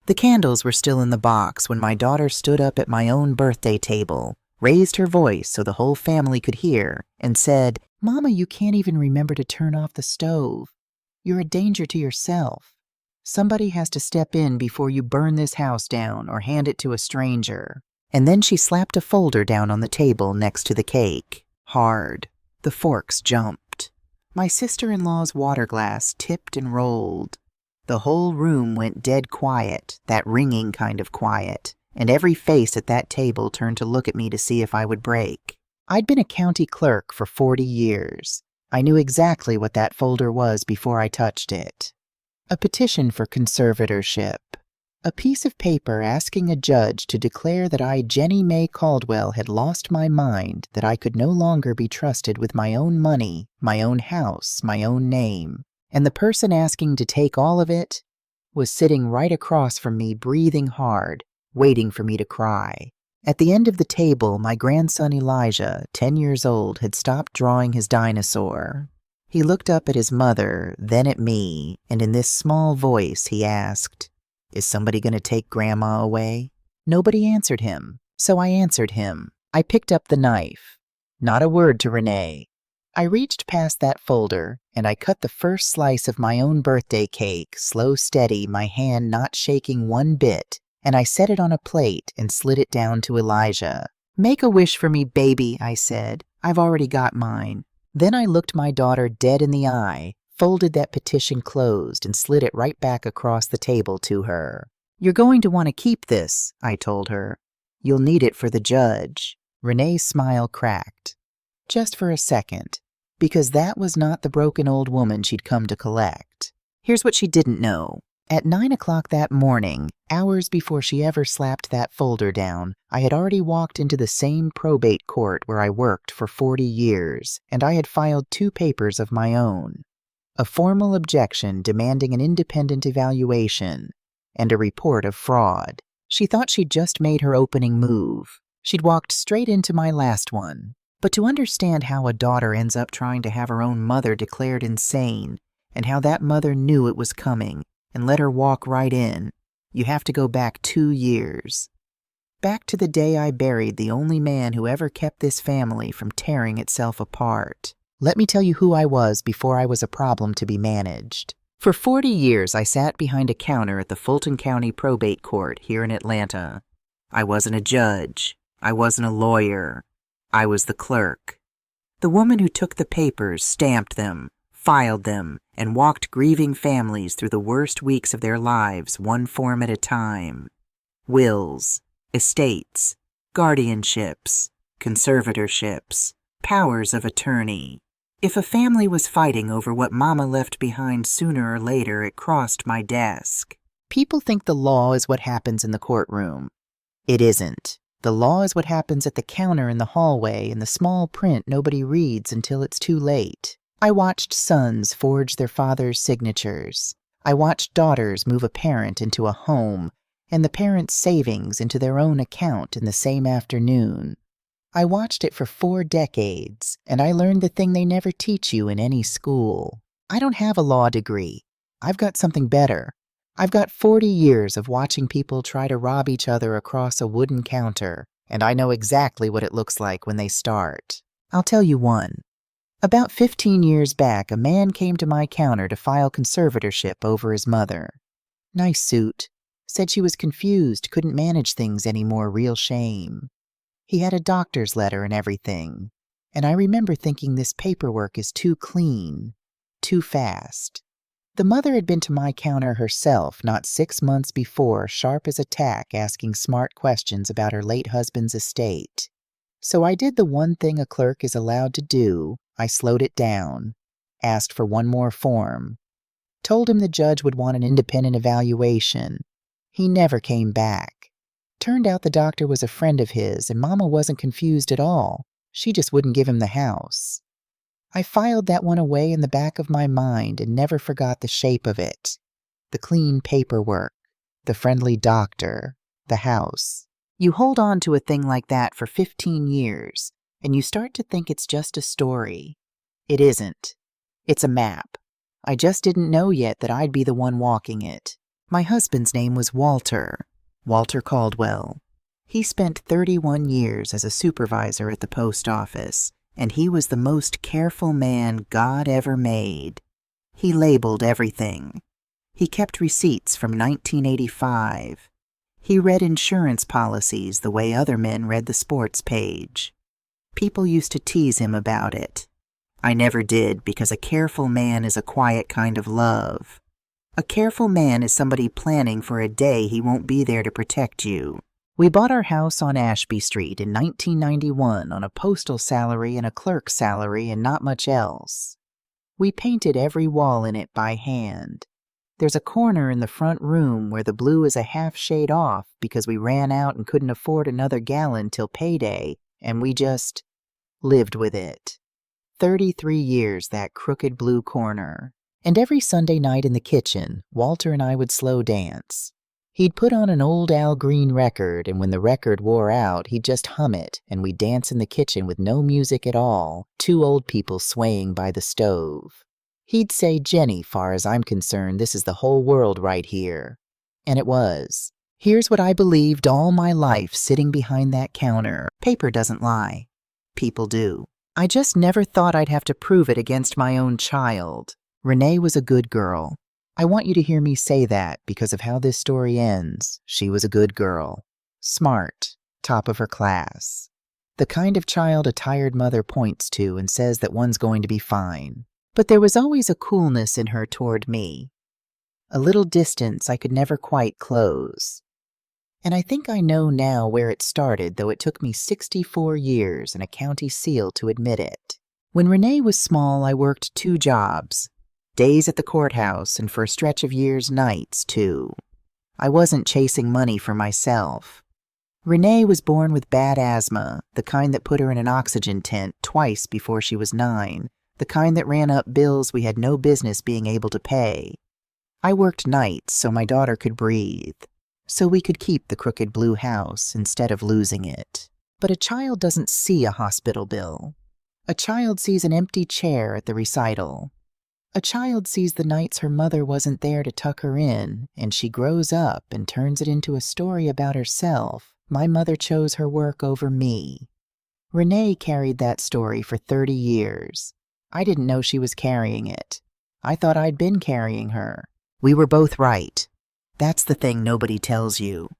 The candles were still in the box when my daughter stood up at my own birthday table, raised her voice so the whole family could hear, and said, "Mama, you can't even remember to turn off the stove. You're a danger to yourself. Somebody has to step in before you burn this house down or hand it to a stranger." And then she slapped a folder down on the table next to the cake. Hard. The forks jumped. My sister-in-law's water glass tipped and rolled. The whole room went dead quiet, that ringing kind of quiet, and every face at that table turned to look at me to see if I would break. I'd been a county clerk for 40 years. I knew exactly what that folder was before I touched it. A petition for conservatorship. A piece of paper asking a judge to declare that I, Jenny Mae Caldwell, had lost my mind, that I could no longer be trusted with my own money, my own house, my own name. And the person asking to take all of it was sitting right across from me, breathing hard, waiting for me to cry. At the end of the table, my grandson Elijah, 10 years old, had stopped drawing his dinosaur. He looked up at his mother, then at me, and in this small voice he asked, "Is somebody going to take Grandma away?" Nobody answered him, so I answered him. I picked up the knife. Not a word to Renee. I reached past that folder, and I cut the first slice of my own birthday cake, slow, steady, my hand not shaking one bit, and I set it on a plate and slid it down to Elijah. "Make a wish for me, baby," I said. "I've already got mine." Then I looked my daughter dead in the eye, folded that petition closed, and slid it right back across the table to her. "You're going to want to keep this," I told her. "You'll need it for the judge." Renee's smile cracked. Just for a second, because that was not the broken old woman she'd come to collect. Here's what she didn't know. At 9 o'clock that morning, hours before she ever slapped that folder down, I had already walked into the same probate court where I worked for 40 years, and I had filed 2 papers of my own. A formal objection demanding an independent evaluation, and a report of fraud. She thought she'd just made her opening move. She'd walked straight into my last one. But to understand how a daughter ends up trying to have her own mother declared insane, and how that mother knew it was coming and let her walk right in, you have to go back 2 years. Back to the day I buried the only man who ever kept this family from tearing itself apart. Let me tell you who I was before I was a problem to be managed. For 40 years, I sat behind a counter at the Fulton County Probate Court here in Atlanta. I wasn't a judge. I wasn't a lawyer. I was the clerk. The woman who took the papers, stamped them, filed them, and walked grieving families through the worst weeks of their lives, one form at a time. Wills, estates, guardianships, conservatorships, powers of attorney. If a family was fighting over what Mama left behind, sooner or later it crossed my desk. People think the law is what happens in the courtroom. It isn't. The law is what happens at the counter in the hallway in the small print nobody reads until it's too late. I watched sons forge their father's signatures. I watched daughters move a parent into a home and the parent's savings into their own account in the same afternoon. I watched it for 4 decades, and I learned the thing they never teach you in any school. I don't have a law degree. I've got something better. I've got 40 years of watching people try to rob each other across a wooden counter, and I know exactly what it looks like when they start. I'll tell you one. About 15 years back, a man came to my counter to file conservatorship over his mother. Nice suit. Said she was confused, couldn't manage things anymore, real shame. He had a doctor's letter and everything, and I remember thinking this paperwork is too clean, too fast. The mother had been to my counter herself not 6 months before, sharp as a tack, asking smart questions about her late husband's estate. So I did the one thing a clerk is allowed to do. I slowed it down, asked for one more form, told him the judge would want an independent evaluation. He never came back. Turned out the doctor was a friend of his, and Mama wasn't confused at all. She just wouldn't give him the house. I filed that one away in the back of my mind and never forgot the shape of it. The clean paperwork, the friendly doctor, the house. You hold on to a thing like that for 15 years, and you start to think it's just a story. It isn't. It's a map. I just didn't know yet that I'd be the one walking it. My husband's name was Walter Caldwell. He spent 31 years as a supervisor at the post office, and he was the most careful man God ever made. He labeled everything. He kept receipts from 1985. He read insurance policies the way other men read the sports page. People used to tease him about it. I never did, because a careful man is a quiet kind of love. A careful man is somebody planning for a day he won't be there to protect you. We bought our house on Ashby Street in 1991 on a postal salary and a clerk's salary and not much else. We painted every wall in it by hand. There's a corner in the front room where the blue is a half shade off because we ran out and couldn't afford another gallon till payday, and we just lived with it. 33 years, that crooked blue corner. And every Sunday night in the kitchen, Walter and I would slow dance. He'd put on an old Al Green record, and when the record wore out, he'd just hum it, and we'd dance in the kitchen with no music at all, two old people swaying by the stove. He'd say, "Jenny, far as I'm concerned, this is the whole world right here." And it was. Here's what I believed all my life sitting behind that counter. Paper doesn't lie. People do. I just never thought I'd have to prove it against my own child. Renee was a good girl. I want you to hear me say that because of how this story ends. She was a good girl. Smart. Top of her class. The kind of child a tired mother points to and says that one's going to be fine. But there was always a coolness in her toward me. A little distance I could never quite close. And I think I know now where it started, though it took me 64 years and a county seal to admit it. When Renee was small, I worked 2 jobs. Days at the courthouse, and for a stretch of years, nights, too. I wasn't chasing money for myself. Renee was born with bad asthma, the kind that put her in an oxygen tent twice before she was 9, the kind that ran up bills we had no business being able to pay. I worked nights so my daughter could breathe, so we could keep the crooked blue house instead of losing it. But a child doesn't see a hospital bill. A child sees an empty chair at the recital. A child sees the nights her mother wasn't there to tuck her in, and she grows up and turns it into a story about herself. My mother chose her work over me. Renee carried that story for 30 years. I didn't know she was carrying it. I thought I'd been carrying her. We were both right. That's the thing nobody tells you.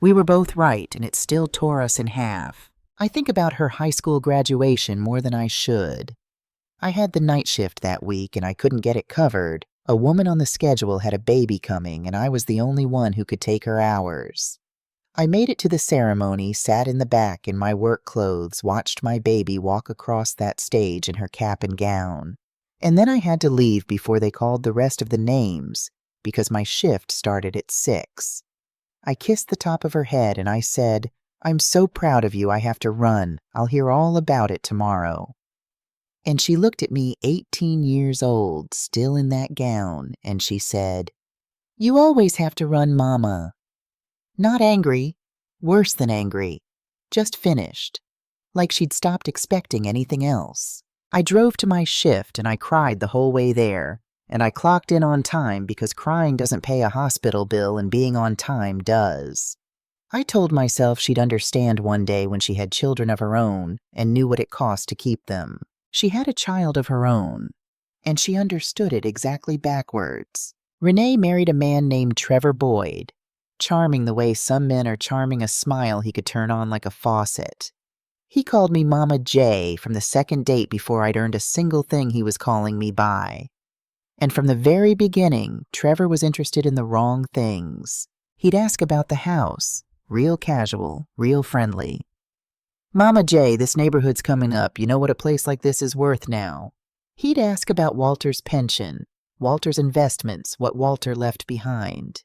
We were both right, and it still tore us in half. I think about her high school graduation more than I should. I had the night shift that week, and I couldn't get it covered. A woman on the schedule had a baby coming, and I was the only one who could take her hours. I made it to the ceremony, sat in the back in my work clothes, watched my baby walk across that stage in her cap and gown. And then I had to leave before they called the rest of the names, because my shift started at 6. I kissed the top of her head, and I said, "I'm so proud of you I have to run. I'll hear all about it tomorrow." And she looked at me 18 years old, still in that gown, and she said, "You always have to run, Mama." Not angry, worse than angry, just finished, like she'd stopped expecting anything else. I drove to my shift and I cried the whole way there, and I clocked in on time because crying doesn't pay a hospital bill and being on time does. I told myself she'd understand one day when she had children of her own and knew what it cost to keep them. She had a child of her own, and she understood it exactly backwards. Renee married a man named Trevor Boyd, charming the way some men are charming a smile he could turn on like a faucet. He called me Mama J from the second date before I'd earned a single thing he was calling me by. And from the very beginning, Trevor was interested in the wrong things. He'd ask about the house, real casual, real friendly. "Mama J, this neighborhood's coming up. You know what a place like this is worth now." He'd ask about Walter's pension, Walter's investments, what Walter left behind.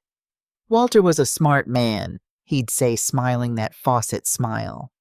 "Walter was a smart man," he'd say, smiling that faucet smile.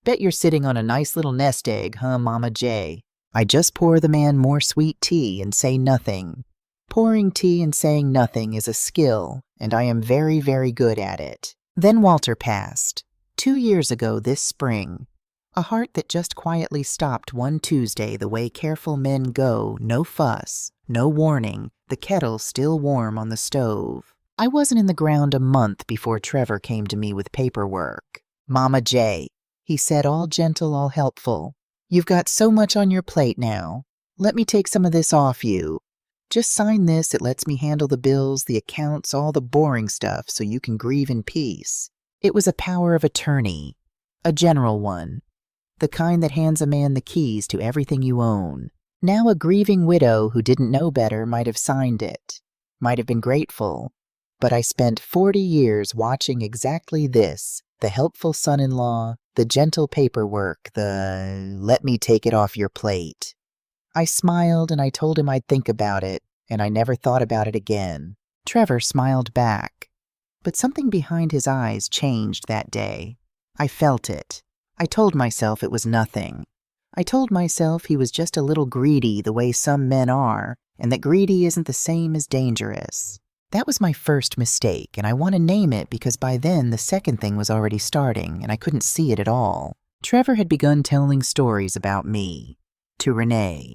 "Bet you're sitting on a nice little nest egg, huh, Mama J?" I just pour the man more sweet tea and say nothing. Pouring tea and saying nothing is a skill, and I am very, very good at it. Then Walter passed. 2 years ago this spring. A heart that just quietly stopped one Tuesday the way careful men go, no fuss, no warning, the kettle still warm on the stove. I wasn't in the ground a month before Trevor came to me with paperwork. "Mama J," he said, all gentle, all helpful. "You've got so much on your plate now. Let me take some of this off you. Just sign this. It lets me handle the bills, the accounts, all the boring stuff so you can grieve in peace." It was a power of attorney, a general one, the kind that hands a man the keys to everything you own. Now a grieving widow who didn't know better might have signed it, might have been grateful, but I spent 40 years watching exactly this, the helpful son-in-law, the gentle paperwork, the "let me take it off your plate." I smiled and I told him I'd think about it, and I never thought about it again. Trevor smiled back, but something behind his eyes changed that day. I felt it. I told myself it was nothing. I told myself he was just a little greedy the way some men are, and that greedy isn't the same as dangerous. That was my first mistake, and I want to name it because by then the second thing was already starting, and I couldn't see it at all. Trevor had begun telling stories about me, to Renee.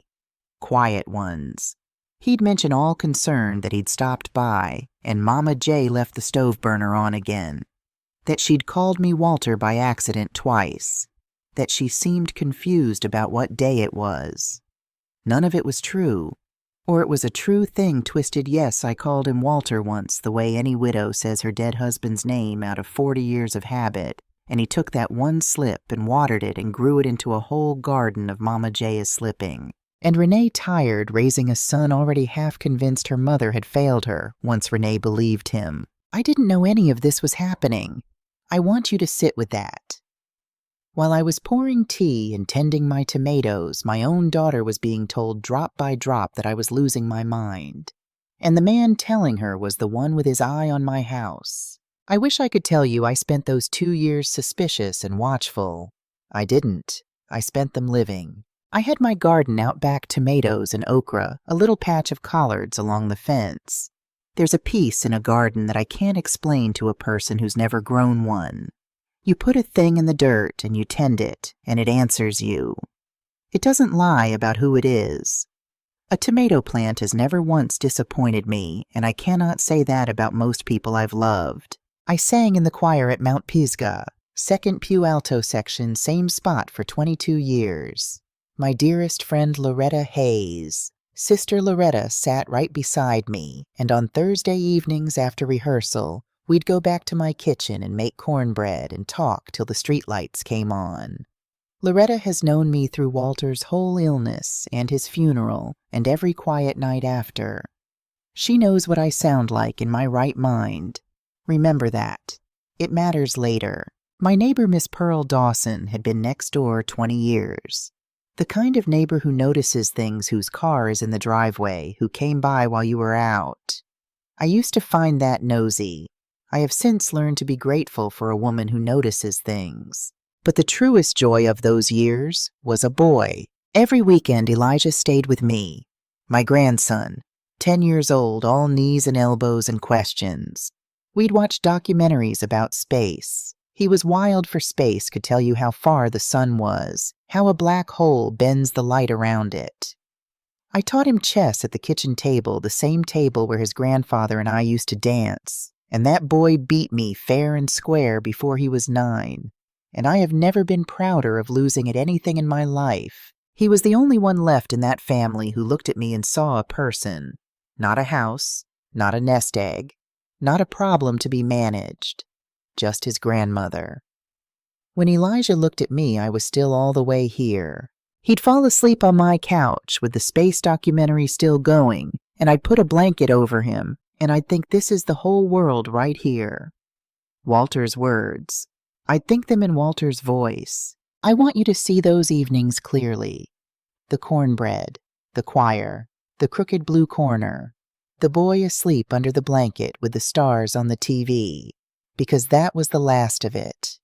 Quiet ones. He'd mention all concerned that he'd stopped by, and Mama J left the stove burner on again. That she'd called me Walter by accident twice. That she seemed confused about what day it was. None of it was true. Or it was a true thing twisted. Yes, I called him Walter once, the way any widow says her dead husband's name out of 40 years of habit, and he took that one slip and watered it and grew it into a whole garden of Mama J slipping. And Renee tired raising a son already half convinced her mother had failed her once Renee believed him. I didn't know any of this was happening. I want you to sit with that. While I was pouring tea and tending my tomatoes, my own daughter was being told drop by drop that I was losing my mind. And the man telling her was the one with his eye on my house. I wish I could tell you I spent those 2 years suspicious and watchful. I didn't. I spent them living. I had my garden out back, tomatoes and okra, a little patch of collards along the fence. There's a peace in a garden that I can't explain to a person who's never grown one. You put a thing in the dirt and you tend it, and it answers you. It doesn't lie about who it is. A tomato plant has never once disappointed me, and I cannot say that about most people I've loved. I sang in the choir at Mount Pisgah, second pew alto section, same spot for 22 years. My dearest friend Loretta Hayes. Sister Loretta sat right beside me, and on Thursday evenings after rehearsal, we'd go back to my kitchen and make cornbread and talk till the streetlights came on. Loretta has known me through Walter's whole illness and his funeral and every quiet night after. She knows what I sound like in my right mind. Remember that. It matters later. My neighbor Miss Pearl Dawson had been next door 20 years. The kind of neighbor who notices things, whose car is in the driveway, who came by while you were out. I used to find that nosy. I have since learned to be grateful for a woman who notices things. But the truest joy of those years was a boy. Every weekend Elijah stayed with me. My grandson, 10 years old, all knees and elbows and questions. We'd watch documentaries about space. He was wild for space, could tell you how far the sun was, how a black hole bends the light around it. I taught him chess at the kitchen table, the same table where his grandfather and I used to dance, and that boy beat me fair and square before he was 9, and I have never been prouder of losing at anything in my life. He was the only one left in that family who looked at me and saw a person, not a house, not a nest egg, not a problem to be managed. Just his grandmother. When Elijah looked at me, I was still all the way here. He'd fall asleep on my couch with the space documentary still going, and I'd put a blanket over him, and I'd think this is the whole world right here. Walter's words. I'd think them in Walter's voice. I want you to see those evenings clearly. The cornbread, the choir, the crooked blue corner, the boy asleep under the blanket with the stars on the TV. Because that was the last of it.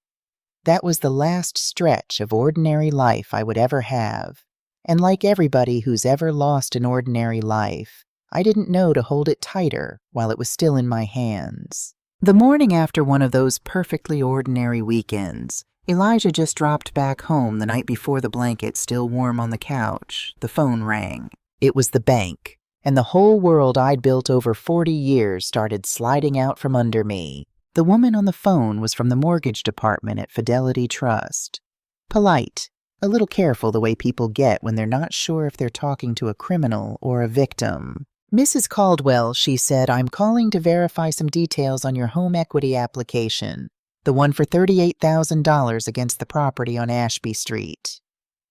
That was the last stretch of ordinary life I would ever have. And like everybody who's ever lost an ordinary life, I didn't know to hold it tighter while it was still in my hands. The morning after one of those perfectly ordinary weekends, Elijah just dropped back home the night before, the blanket still warm on the couch. The phone rang. It was the bank, and the whole world I'd built over 40 years started sliding out from under me. The woman on the phone was from the mortgage department at Fidelity Trust. Polite, a little careful the way people get when they're not sure if they're talking to a criminal or a victim. "Mrs. Caldwell," she said, "I'm calling to verify some details on your home equity application, the one for $38,000 against the property on Ashby Street.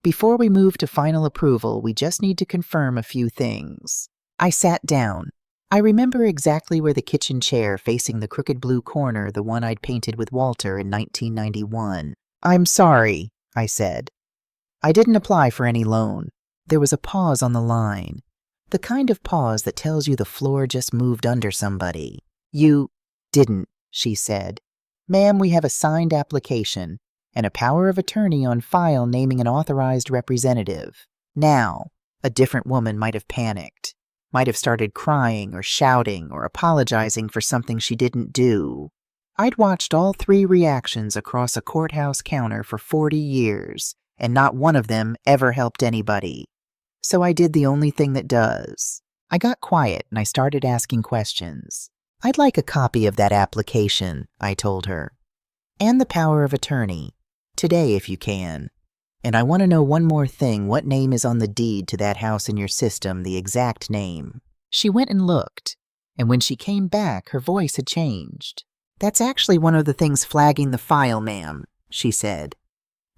Before we move to final approval, we just need to confirm a few things." I sat down. I remember exactly where the kitchen chair facing the crooked blue corner, the one I'd painted with Walter in 1991. "I'm sorry," I said. "I didn't apply for any loan." There was a pause on the line, the kind of pause that tells you the floor just moved under somebody. "You didn't," she said. "Ma'am, we have a signed application and a power of attorney on file naming an authorized representative." Now, a different woman might have panicked, might have started crying or shouting or apologizing for something she didn't do. I'd watched all three reactions across a courthouse counter for 40 years, and not one of them ever helped anybody. So I did the only thing that does. I got quiet and I started asking questions. "I'd like a copy of that application," I told her. "And the power of attorney. Today, if you can. And I want to know one more thing. What name is on the deed to that house in your system, the exact name?" She went and looked, and when she came back, her voice had changed. "That's actually one of the things flagging the file, ma'am," she said.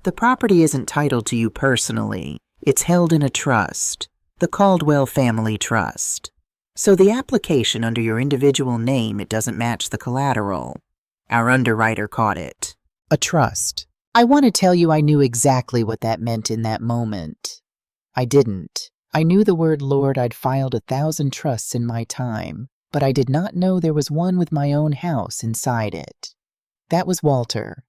"The property isn't titled to you personally. It's held in a trust, the Caldwell Family Trust. So the application under your individual name, it doesn't match the collateral. Our underwriter caught it." A trust. I want to tell you I knew exactly what that meant in that moment. I didn't. I knew the word Lord. I'd filed 1,000 trusts in my time, but I did not know there was one with my own house inside it. That was Walter.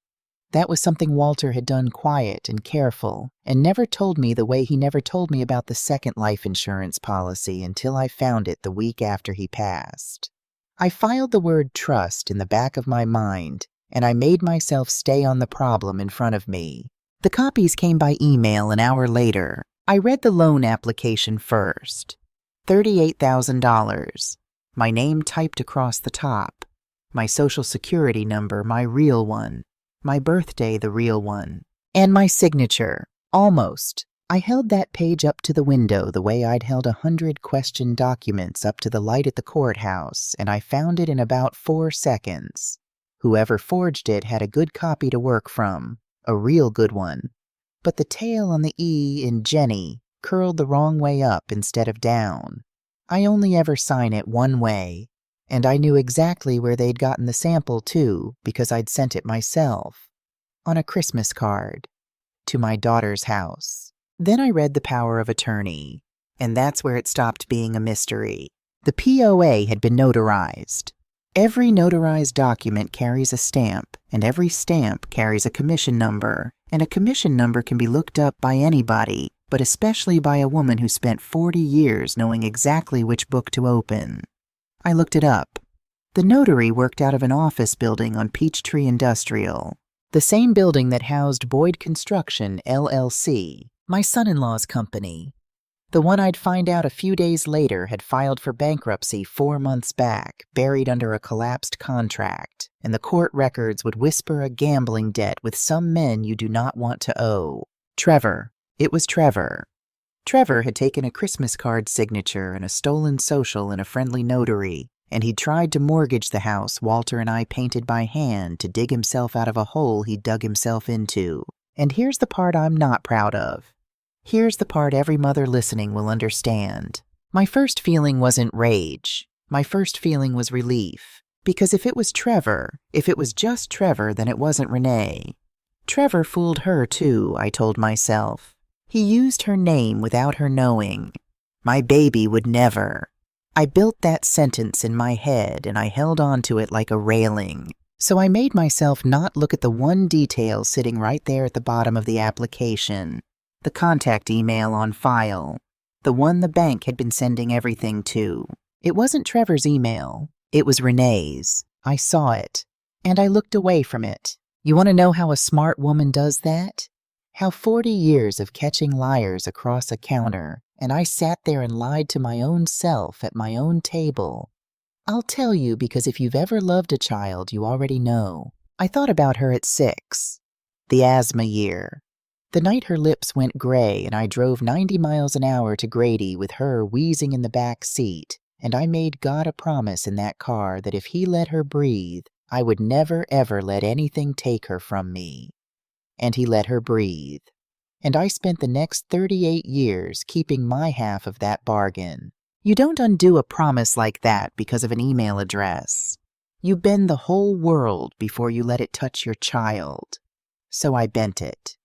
That was something Walter had done quiet and careful, and never told me the way he never told me about the second life insurance policy until I found it the week after he passed. I filed the word trust in the back of my mind, and I made myself stay on the problem in front of me. The copies came by email an hour later. I read the loan application first. $38,000. My name typed across the top. My social security number, my real one. My birthday, the real one. And my signature. Almost. I held that page up to the window the way I'd held 100 question documents up to the light at the courthouse, and I found it in about 4 seconds. Whoever forged it had a good copy to work from, a real good one. But the tail on the E in Jenny curled the wrong way up instead of down. I only ever sign it one way, and I knew exactly where they'd gotten the sample too, because I'd sent it myself. On a Christmas card. To my daughter's house. Then I read the power of attorney, and that's where it stopped being a mystery. The POA had been notarized. Every notarized document carries a stamp, and every stamp carries a commission number, and a commission number can be looked up by anybody, but especially by a woman who spent 40 years knowing exactly which book to open. I looked it up. The notary worked out of an office building on Peachtree Industrial, the same building that housed Boyd Construction, LLC, my son-in-law's company. The one I'd find out a few days later had filed for bankruptcy 4 months back, buried under a collapsed contract, and the court records would whisper a gambling debt with some men you do not want to owe. Trevor. It was Trevor. Trevor had taken a Christmas card signature and a stolen social in a friendly notary, and he'd tried to mortgage the house Walter and I painted by hand to dig himself out of a hole he'd dug himself into. And here's the part I'm not proud of. Here's the part every mother listening will understand. My first feeling wasn't rage. My first feeling was relief. Because if it was Trevor, if it was just Trevor, then it wasn't Renee. Trevor fooled her too, I told myself. He used her name without her knowing. My baby would never. I built that sentence in my head and I held on to it like a railing. So I made myself not look at the one detail sitting right there at the bottom of the application. The contact email on file, the one the bank had been sending everything to. It wasn't Trevor's email. It was Renee's. I saw it, and I looked away from it. You want to know how a smart woman does that? How 40 years of catching liars across a counter and I sat there and lied to my own self at my own table. I'll tell you because if you've ever loved a child, you already know. I thought about her at 6, the asthma year. The night her lips went gray and I drove 90 miles an hour to Grady with her wheezing in the back seat, and I made God a promise in that car that if he let her breathe, I would never ever let anything take her from me. And he let her breathe. And I spent the next 38 years keeping my half of that bargain. You don't undo a promise like that because of an email address. You bend the whole world before you let it touch your child. So I bent it.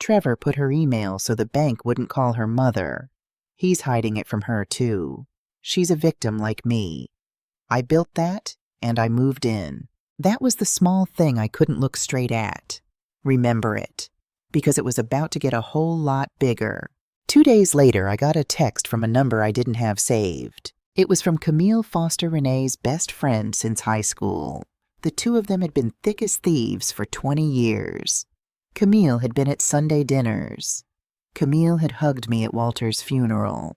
Trevor put her email so the bank wouldn't call her mother. He's hiding it from her, too. She's a victim like me. I built that, and I moved in. That was the small thing I couldn't look straight at. Remember it. Because it was about to get a whole lot bigger. 2 days later, I got a text from a number I didn't have saved. It was from Camille Foster Renee's best friend since high school. The two of them had been thick as thieves for 20 years. Camille had been at Sunday dinners. Camille had hugged me at Walter's funeral.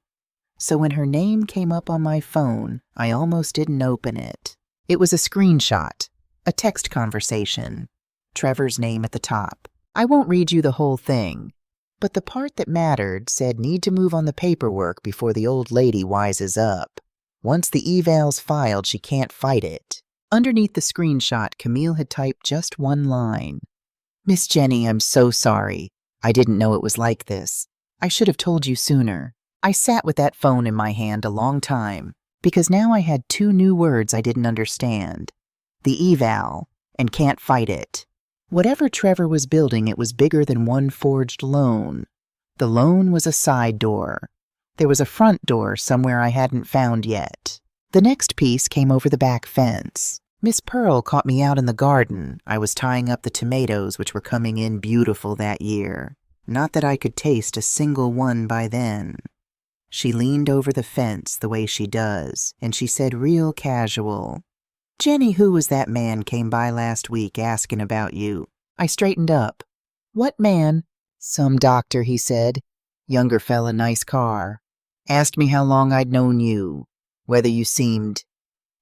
So when her name came up on my phone, I almost didn't open it. It was a screenshot, a text conversation. Trevor's name at the top. I won't read you the whole thing, but the part that mattered said need to move on the paperwork before the old lady wises up. Once the eval's filed, she can't fight it. Underneath the screenshot, Camille had typed just one line. Miss Jenny, I'm so sorry. I didn't know it was like this. I should have told you sooner. I sat with that phone in my hand a long time, because now I had 2 new words I didn't understand. The eval, and can't fight it. Whatever Trevor was building, it was bigger than one forged loan. The loan was a side door. There was a front door somewhere I hadn't found yet. The next piece came over the back fence. Miss Pearl caught me out in the garden. I was tying up the tomatoes which were coming in beautiful that year. Not that I could taste a single one by then. She leaned over the fence the way she does, and she said real casual, Jenny, who was that man came by last week asking about you? I straightened up. What man? Some doctor, he said. Younger fella, nice car. Asked me how long I'd known you. Whether you seemed...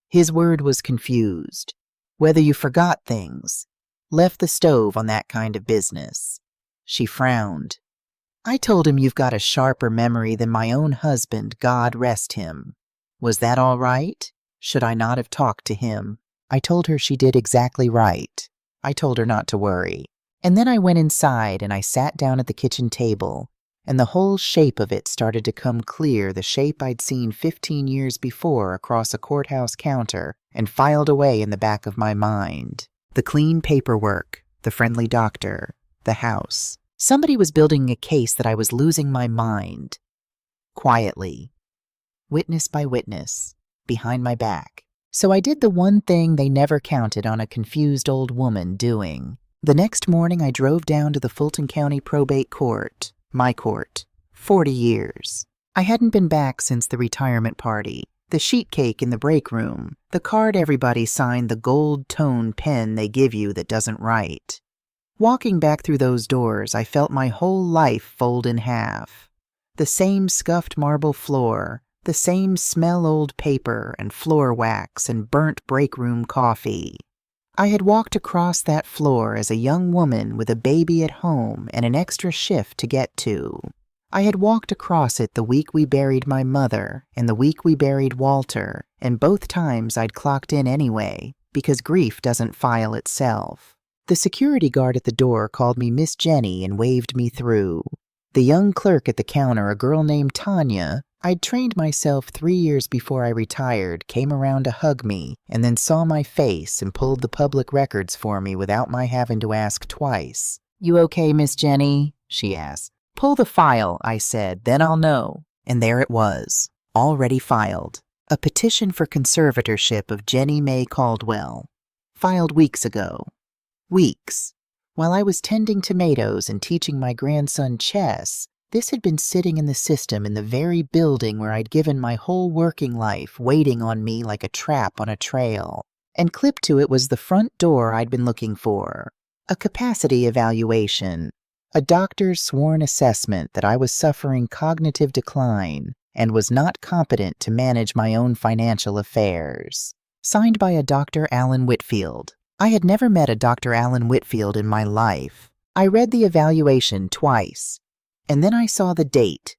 His word was confused. Whether you forgot things. Left the stove on that kind of business. She frowned. I told him you've got a sharper memory than my own husband, God rest him. Was that all right? Should I not have talked to him? I told her she did exactly right. I told her not to worry. And then I went inside and I sat down at the kitchen table, and the whole shape of it started to come clear, the shape I'd seen 15 years before across a courthouse counter and filed away in the back of my mind. The clean paperwork, the friendly doctor, the house. Somebody was building a case that I was losing my mind. Quietly. Witness by witness. Behind my back. So I did the one thing they never counted on a confused old woman doing. The next morning I drove down to the Fulton County Probate Court. My court. 40 years. I hadn't been back since the retirement party. The sheet cake in the break room. The card everybody signed, the gold-tone pen they give you that doesn't write. Walking back through those doors, I felt my whole life fold in half. The same scuffed marble floor, the same smell-old paper and floor wax and burnt break room coffee. I had walked across that floor as a young woman with a baby at home and an extra shift to get to. I had walked across it the week we buried my mother and the week we buried Walter, and both times I'd clocked in anyway, because grief doesn't file itself. The security guard at the door called me Miss Jenny and waved me through. The young clerk at the counter, a girl named Tanya, I'd trained myself 3 years before I retired, came around to hug me, and then saw my face and pulled the public records for me without my having to ask twice. You okay, Miss Jenny? She asked. Pull the file, I said, then I'll know. And there it was, already filed. A petition for conservatorship of Jenny Mae Caldwell. Filed weeks ago. Weeks. While I was tending tomatoes and teaching my grandson chess, this had been sitting in the system in the very building where I'd given my whole working life, waiting on me like a trap on a trail. And clipped to it was the front door I'd been looking for. A capacity evaluation. A doctor's sworn assessment that I was suffering cognitive decline and was not competent to manage my own financial affairs. Signed by a Dr. Alan Whitfield. I had never met a Dr. Alan Whitfield in my life. I read the evaluation twice, and then I saw the date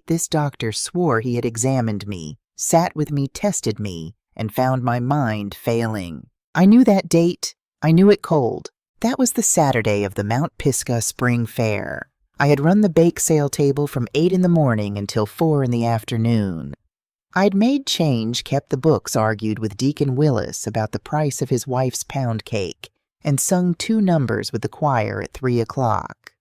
this doctor swore he had examined me, sat with me, tested me, and found my mind failing. I knew that date. I knew it cold. That was the Saturday of the Mount Pisgah Spring Fair. I had run the bake sale table from 8 in the morning until 4 in the afternoon. I'd made change, kept the books, argued with Deacon Willis about the price of his wife's pound cake, and sung 2 numbers with the choir at 3 o'clock.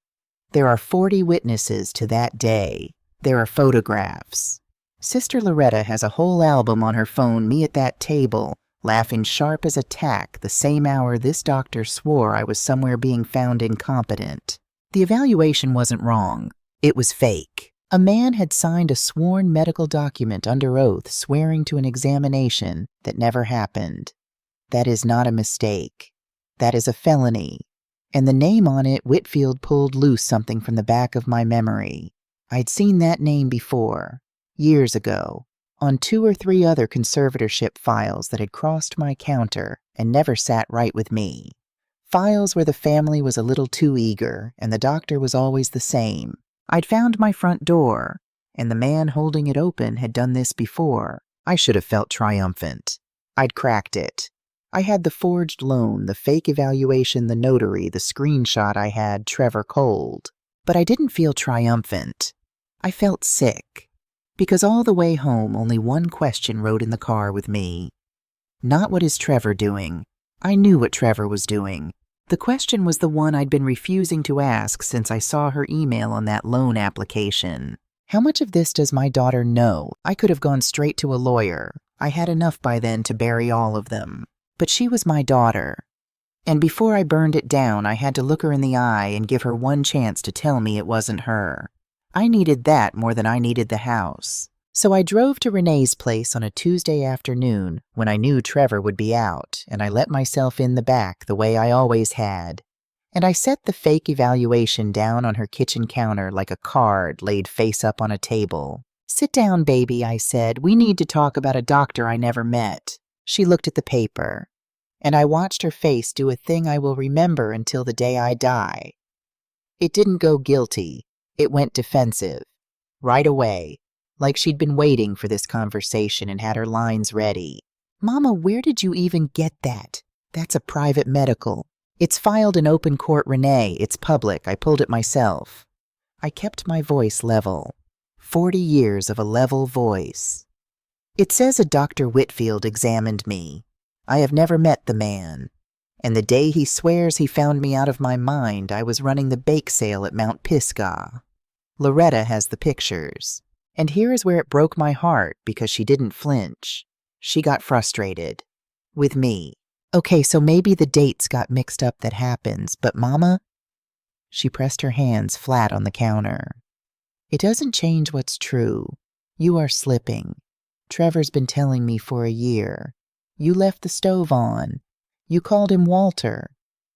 There are 40 witnesses to that day. There are photographs. Sister Loretta has a whole album on her phone, me at that table, laughing sharp as a tack the same hour this doctor swore I was somewhere being found incompetent. The evaluation wasn't wrong. It was fake. A man had signed a sworn medical document under oath swearing to an examination that never happened. That is not a mistake. That is a felony. And the name on it, Whitfield pulled loose something from the back of my memory. I'd seen that name before, years ago, on 2 or 3 other conservatorship files that had crossed my counter and never sat right with me. Files where the family was a little too eager and the doctor was always the same. I'd found my front door, and the man holding it open had done this before. I should have felt triumphant. I'd cracked it. I had the forged loan, the fake evaluation, the notary, the screenshot I had, Trevor cold. But I didn't feel triumphant. I felt sick. Because all the way home, only one question rode in the car with me. Not what is Trevor doing? I knew what Trevor was doing. The question was the one I'd been refusing to ask since I saw her email on that loan application. How much of this does my daughter know? I could have gone straight to a lawyer. I had enough by then to bury all of them. But she was my daughter. And before I burned it down, I had to look her in the eye and give her one chance to tell me it wasn't her. I needed that more than I needed the house. So I drove to Renee's place on a Tuesday afternoon when I knew Trevor would be out, and I let myself in the back the way I always had. And I set the fake evaluation down on her kitchen counter like a card laid face up on a table. "Sit down, baby," I said. "We need to talk about a doctor I never met." She looked at the paper, and I watched her face do a thing I will remember until the day I die. It didn't go guilty. It went defensive. Right away. Like she'd been waiting for this conversation and had her lines ready. "Mama, where did you even get that? That's a private medical. It's filed in open court, Renee. It's public. I pulled it myself." I kept my voice level. 40 years of a level voice. "It says a Dr. Whitfield examined me. I have never met the man. And the day he swears he found me out of my mind, I was running the bake sale at Mount Pisgah. Loretta has the pictures. And here is where it broke my heart because she didn't flinch. She got frustrated. With me. Okay, so maybe the dates got mixed up, that happens, but Mama?" She pressed her hands flat on the counter. "It doesn't change what's true. You are slipping. Trevor's been telling me for a year. You left the stove on. You called him Walter.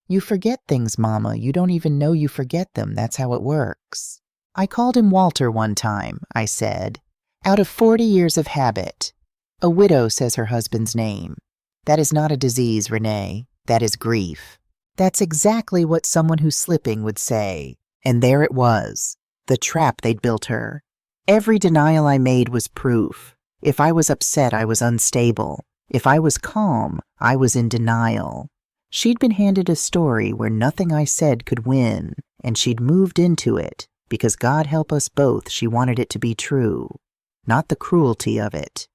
You forget things, Mama. You don't even know you forget them. That's how it works." "I called him Walter one time," I said, "out of 40 years of habit. A widow says her husband's name. That is not a disease, Renee. That is grief. That's exactly what someone who's slipping would say. And there it was, the trap they'd built her. Every denial I made was proof. If I was upset, I was unstable. If I was calm, I was in denial. She'd been handed a story where nothing I said could win, and she'd moved into it, because God help us both, she wanted it to be true. Not the cruelty of it.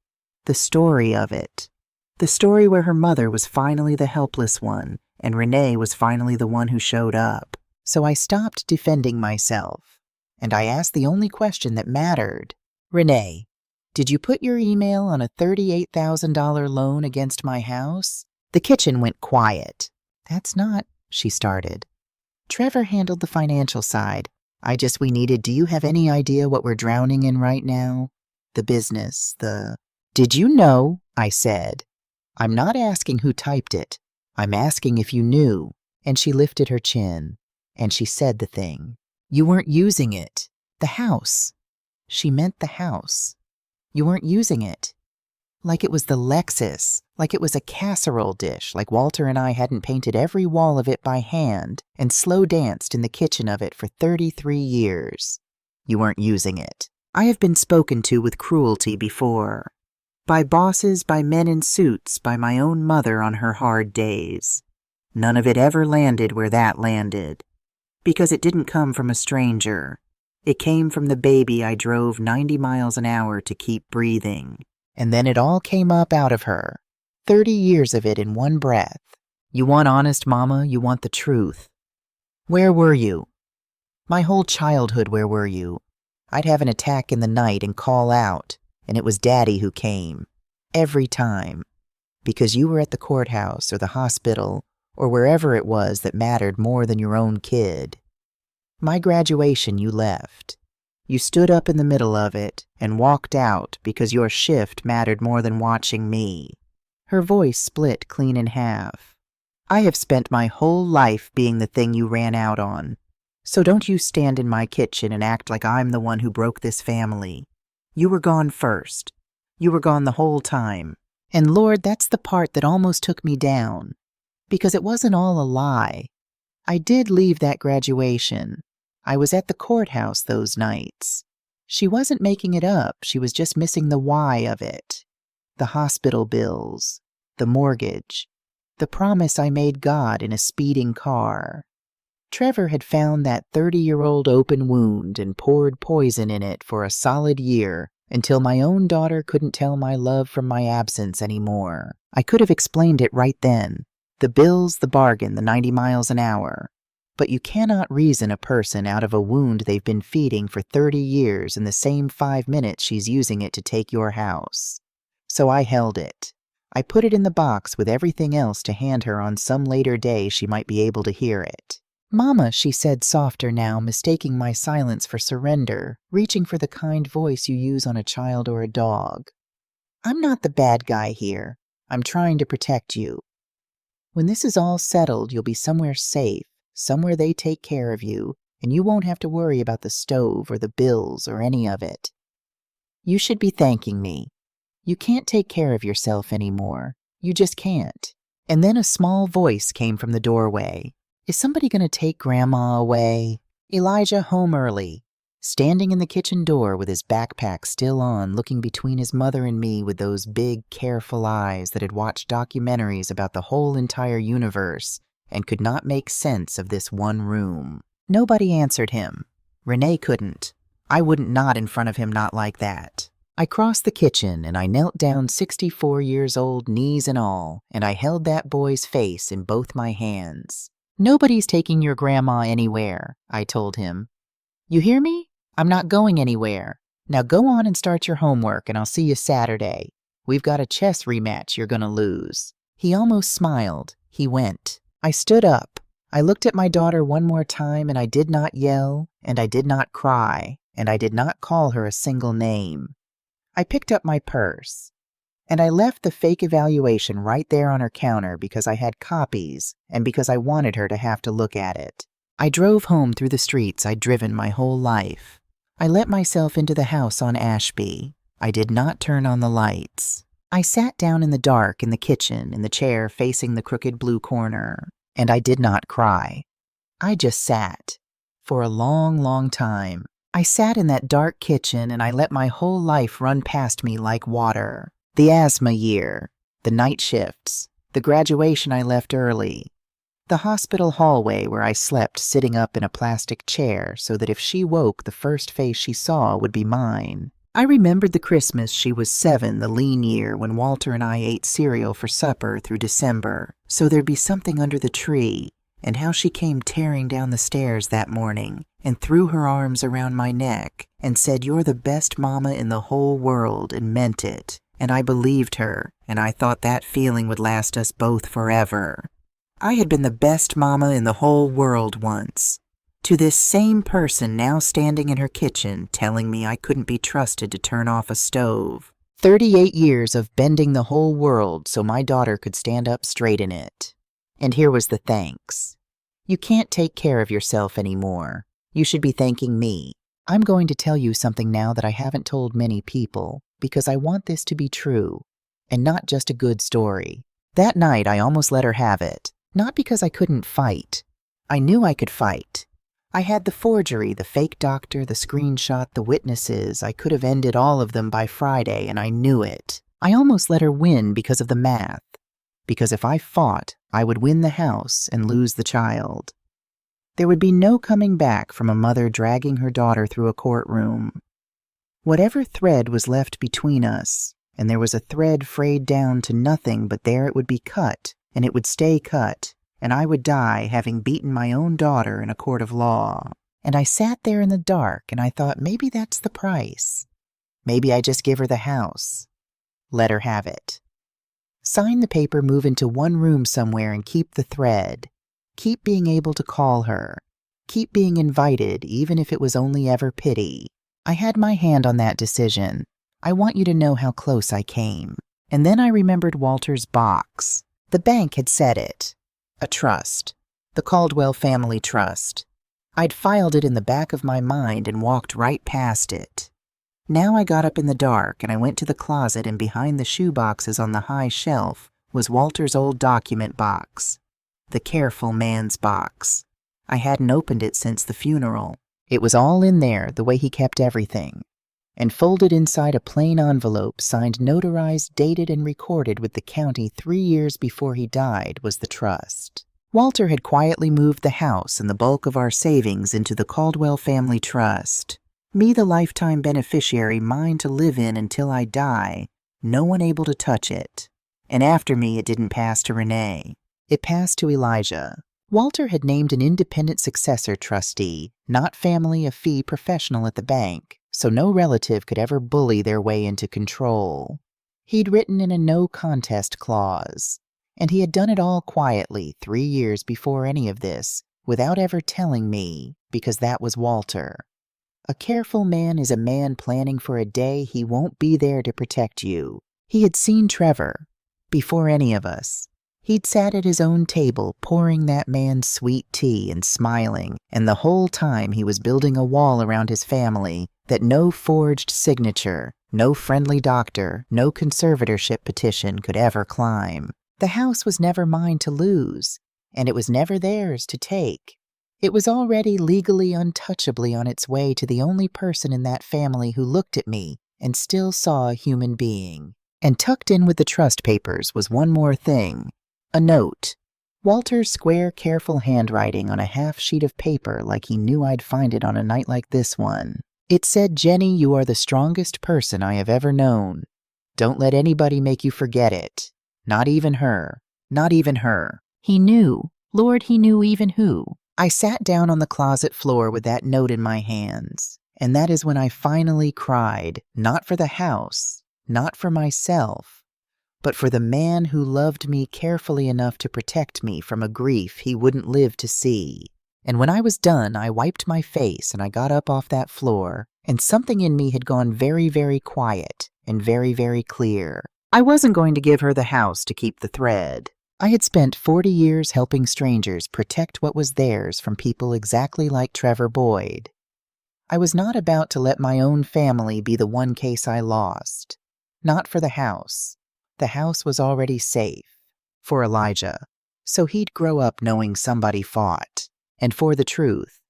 The story of it. The story where her mother was finally the helpless one, and Renee was finally the one who showed up. So I stopped defending myself, and I asked the only question that mattered. "Renee, did you put your email on a $38,000 loan against my house?" The kitchen went quiet. "That's not," she started. "Trevor handled the financial side. We needed, do you have any idea what we're drowning in right now? The business, Did you know?" I said. "I'm not asking who typed it. I'm asking if you knew." And she lifted her chin, and she said the thing. You weren't using it. The house. She meant the house. You weren't using it. Like it was the Lexus, like it was a casserole dish, like Walter and I hadn't painted every wall of it by hand and slow danced in the kitchen of it for 33 years. You weren't using it. I have been spoken to with cruelty before. By bosses, by men in suits, by my own mother on her hard days. None of it ever landed where that landed. Because it didn't come from a stranger. It came from the baby I drove 90 miles an hour to keep breathing. And then it all came up out of her. 30 years of it in one breath. You want honest, Mama, you want the truth. Where were you? My whole childhood, where were you? I'd have an attack in the night and call out, and it was Daddy who came. Every time. Because you were at the courthouse or the hospital or wherever it was that mattered more than your own kid. My graduation, you left. You stood up in the middle of it and walked out because your shift mattered more than watching me. Her voice split clean in half. I have spent my whole life being the thing you ran out on. So don't you stand in my kitchen and act like I'm the one who broke this family. You were gone first. You were gone the whole time. And Lord, that's the part that almost took me down. Because it wasn't all a lie. I did leave that graduation. I was at the courthouse those nights. She wasn't making it up. She was just missing the why of it. The hospital bills. The mortgage. The promise I made God in a speeding car. Trevor had found that 30-year-old open wound and poured poison in it for a solid year until my own daughter couldn't tell my love from my absence anymore. I could have explained it right then. The bills, the bargain, the 90 miles an hour. But you cannot reason a person out of a wound they've been feeding for 30 years in the same 5 minutes she's using it to take your house. So I held it. I put it in the box with everything else to hand her on some later day she might be able to hear it. Mama, she said softer now, mistaking my silence for surrender, reaching for the kind voice you use on a child or a dog. I'm not the bad guy here. I'm trying to protect you. When this is all settled, you'll be somewhere safe. Somewhere they take care of you, and you won't have to worry about the stove or the bills or any of it. You should be thanking me. You can't take care of yourself anymore. You just can't. And then a small voice came from the doorway. Is somebody going to take Grandma away? Elijah home early, standing in the kitchen door with his backpack still on, looking between his mother and me with those big, careful eyes that had watched documentaries about the whole entire universe and could not make sense of this one room. Nobody answered him. Renee couldn't. I wouldn't nod in front of him, not like that. I crossed the kitchen and I knelt down 64 years old, knees and all, and I held that boy's face in both my hands. Nobody's taking your grandma anywhere, I told him. You hear me? I'm not going anywhere. Now go on and start your homework and I'll see you Saturday. We've got a chess rematch you're gonna lose. He almost smiled. He went. I stood up. I looked at my daughter one more time and I did not yell, and I did not cry, and I did not call her a single name. I picked up my purse, and I left the fake evaluation right there on her counter because I had copies and because I wanted her to have to look at it. I drove home through the streets I'd driven my whole life. I let myself into the house on Ashby. I did not turn on the lights. I sat down in the dark in the kitchen in the chair facing the crooked blue corner, and I did not cry. I just sat. For a long, long time. I sat in that dark kitchen and I let my whole life run past me like water. The asthma year, the night shifts, the graduation I left early, the hospital hallway where I slept sitting up in a plastic chair so that if she woke, the first face she saw would be mine. I remembered the Christmas she was 7, the lean year, when Walter and I ate cereal for supper through December, so there'd be something under the tree, and how she came tearing down the stairs that morning and threw her arms around my neck and said, "You're the best mama in the whole world," and meant it. And I believed her, and I thought that feeling would last us both forever. I had been the best mama in the whole world once. To this same person now standing in her kitchen telling me I couldn't be trusted to turn off a stove. 38 years of bending the whole world so my daughter could stand up straight in it. And here was the thanks. You can't take care of yourself anymore. You should be thanking me. I'm going to tell you something now that I haven't told many people, because I want this to be true, and not just a good story. That night, I almost let her have it. Not because I couldn't fight. I knew I could fight. I had the forgery, the fake doctor, the screenshot, the witnesses. I could have ended all of them by Friday, and I knew it. I almost let her win because of the math. Because if I fought, I would win the house and lose the child. There would be no coming back from a mother dragging her daughter through a courtroom. Whatever thread was left between us, and there was a thread frayed down to nothing, but there it would be cut, and it would stay cut, and I would die having beaten my own daughter in a court of law. And I sat there in the dark, and I thought, maybe that's the price. Maybe I just give her the house. Let her have it. Sign the paper, move into one room somewhere, and keep the thread. Keep being able to call her. Keep being invited, even if it was only ever pity. I had my hand on that decision. I want you to know how close I came. And then I remembered Walter's box. The bank had said it. A trust. The Caldwell Family Trust. I'd filed it in the back of my mind and walked right past it. Now I got up in the dark and I went to the closet, and behind the shoe boxes on the high shelf was Walter's old document box. The careful man's box. I hadn't opened it since the funeral. It was all in there, the way he kept everything. And folded inside a plain envelope, signed, notarized, dated, and recorded with the county 3 years before he died, was the trust. Walter had quietly moved the house and the bulk of our savings into the Caldwell Family Trust. Me, the lifetime beneficiary, mine to live in until I die, no one able to touch it. And after me, it didn't pass to Renee. It passed to Elijah. Walter had named an independent successor trustee, not family, a fee professional at the bank, so no relative could ever bully their way into control. He'd written in a no-contest clause, and he had done it all quietly 3 years before any of this, without ever telling me, because that was Walter. A careful man is a man planning for a day he won't be there to protect you. He had seen Trevor, before any of us. He'd sat at his own table, pouring that man's sweet tea and smiling, and the whole time he was building a wall around his family that no forged signature, no friendly doctor, no conservatorship petition could ever climb. The house was never mine to lose, and it was never theirs to take. It was already legally untouchably on its way to the only person in that family who looked at me and still saw a human being. And tucked in with the trust papers was one more thing. A note. Walter's square, careful handwriting on a half sheet of paper, like he knew I'd find it on a night like this one. It said, "Jenny, you are the strongest person I have ever known. Don't let anybody make you forget it. Not even her. Not even her." He knew. Lord, he knew even who. I sat down on the closet floor with that note in my hands, and that is when I finally cried, not for the house, not for myself, but for the man who loved me carefully enough to protect me from a grief he wouldn't live to see. And when I was done, I wiped my face and I got up off that floor, and something in me had gone very, very quiet and very, very clear. I wasn't going to give her the house to keep the thread. I had spent 40 years helping strangers protect what was theirs from people exactly like Trevor Boyd. I was not about to let my own family be the one case I lost. Not for the house. The house was already safe. For Elijah. So he'd grow up knowing somebody fought. And for the truth.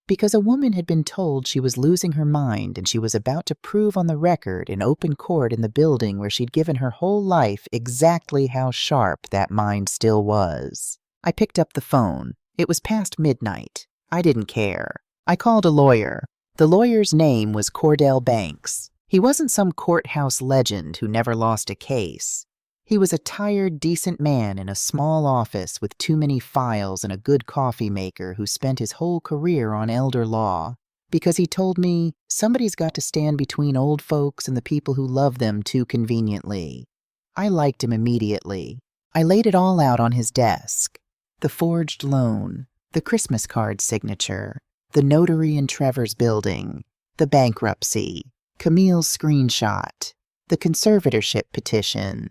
Because a woman had been told she was losing her mind and she was about to prove on the record in open court in the building where she'd given her whole life exactly how sharp that mind still was. I picked up the phone. It was past midnight. I didn't care. I called a lawyer. The lawyer's name was Cordell Banks. He wasn't some courthouse legend who never lost a case. He was a tired, decent man in a small office with too many files and a good coffee maker who spent his whole career on elder law. Because he told me, somebody's got to stand between old folks and the people who love them too conveniently. I liked him immediately. I laid it all out on his desk. The forged loan, the Christmas card signature, the notary in Trevor's building, the bankruptcy, Camille's screenshot, the conservatorship petition,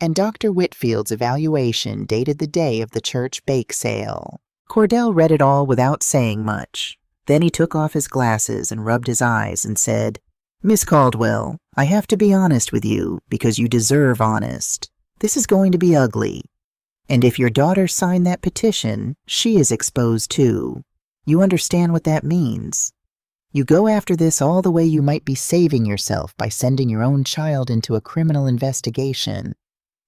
and Dr. Whitfield's evaluation dated the day of the church bake sale. Cordell read it all without saying much. Then he took off his glasses and rubbed his eyes and said, "Miss Caldwell, I have to be honest with you because you deserve honest. This is going to be ugly. And if your daughter signed that petition, she is exposed too. You understand what that means? You go after this all the way you might be saving yourself by sending your own child into a criminal investigation.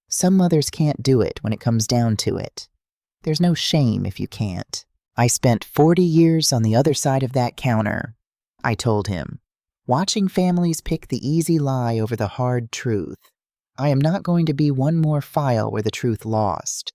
Some mothers can't do it when it comes down to it. There's no shame if you can't. I spent 40 years on the other side of that counter," I told him, "watching families pick the easy lie over the hard truth. I am not going to be one more file where the truth lost.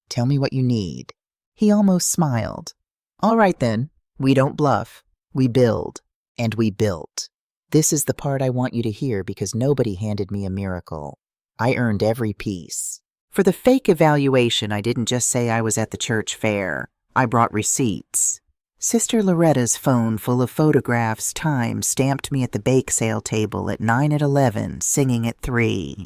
Tell me what you need." He almost smiled. "All right then, we don't bluff. We build. And we built. This is the part I want you to hear because nobody handed me a miracle. I earned every piece. For the fake evaluation, I didn't just say I was at the church fair. I brought receipts. Sister Loretta's phone full of photographs time-stamped me at the bake sale table at 9 at 11, singing at 3.